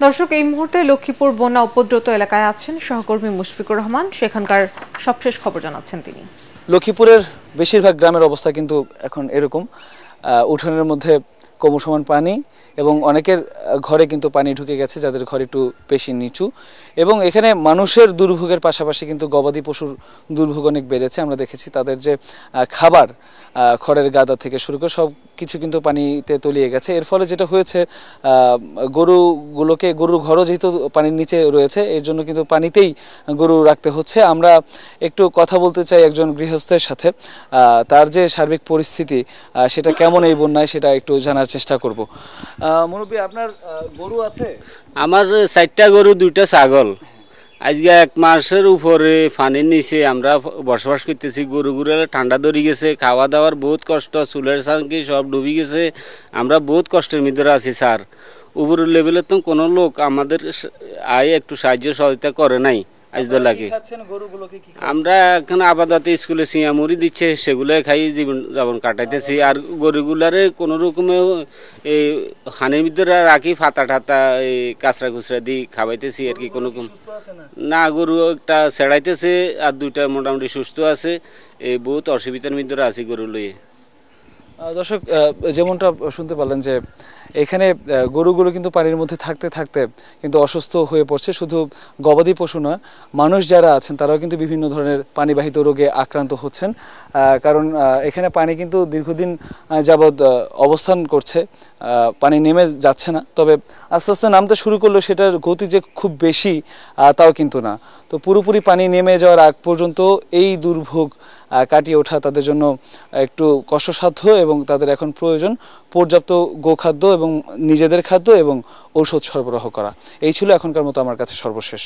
দর্শক, এই মুহূর্তে লক্ষ্মীপুর বন্যা উপদ্রুত এলাকায় আছেন সহকর্মী মুশফিকুর রহমান। সেখানকার সবশেষ খবর জানাচ্ছেন তিনি। লক্ষ্মীপুরের বেশিরভাগ গ্রামের অবস্থা কিন্তু এখন এরকম, উঠোনের মধ্যে ক্রমসমান পানি এবং অনেকের ঘরে কিন্তু পানি ঢুকে গেছে, যাদের ঘর একটু বেশি নিচু। এবং এখানে মানুষের দুর্ভোগের পাশাপাশি কিন্তু গবাদি পশুর দুর্ভোগ অনেক বেড়েছে। আমরা দেখেছি তাদের যে খাবার, খড়ের গাদা থেকে শুরু করে সব কিছু কিন্তু পানিতে তলিয়ে গেছে। এর ফলে যেটা হয়েছে, গরুর ঘরও যেহেতু পানির নিচে রয়েছে, এর জন্য কিন্তু পানিতেই গরু রাখতে হচ্ছে। আমরা একটু কথা বলতে চাই একজন গৃহস্থের সাথে, তার যে সার্বিক পরিস্থিতি সেটা কেমন এই বন্যায়, সেটা একটু জানার চেষ্টা করব। মুরব্বী, আপনার গরু আছে? আমার 4টা গরু, 2টা ছাগল। আজকে 1 মাসের উপরে পানির নিচে আমরা বসবাস করতেছি। গরুগুলো ঠান্ডা ধরে গেছে, খাওয়া দাওয়ার বহুত কষ্ট, চুলের সাংকি সব ডুবে গেছে। আমরা বহুত কষ্টের ভিতরে আছি স্যার। উপরের লেভেলে তো কোনো লোক আমাদের একটু সাহায্য সহযোগিতা করে নাই। আমরা এখন আপাতত স্কুলে সিয়ামুড়ি দিচ্ছে, সেগুলো খাই জীবন যাপন কাটাইতেছি। আর গরুগুলারে কোনো রকমে এই হানির ভিতরে রাখি, ফাতা ঠাতা এই কাঁচরা কুচরা দিয়ে খাওয়াইতেছি আর কি। কোনো না, গরু একটা ছেড়াইতেছে আর 2টা মোটামুটি সুস্থ আছে। এই বহুত অসুবিধার ভিতরে আছি গরু লইয়ে। দর্শক, যেমনটা শুনতে পারলেন যে এখানে গরুগুলো কিন্তু পানির মধ্যে থাকতে থাকতে কিন্তু অসুস্থ হয়ে পড়ছে। শুধু গবাদি পশু নয়, মানুষ যারা আছেন তারাও কিন্তু বিভিন্ন ধরনের পানিবাহিত রোগে আক্রান্ত হচ্ছেন। কারণ এখানে পানি কিন্তু দীর্ঘদিন যাবৎ অবস্থান করছে, পানি নেমে যাচ্ছে না। তবে আস্তে আস্তে নামতে শুরু করলেও সেটার গতি যে খুব বেশি তাও কিন্তু না। তো পুরোপুরি পানি নেমে যাওয়ার আগ পর্যন্ত এই দুর্ভোগ কাটিয়ে ওঠা তাদের জন্য একটু কষ্টসাধ্য, এবং তাদের এখন প্রয়োজন পর্যাপ্ত গোখাদ্য এবং নিজেদের খাদ্য এবং ঔষধ সরবরাহ করা। এই ছিল এখনকার মতো আমার কাছে সর্বশেষ।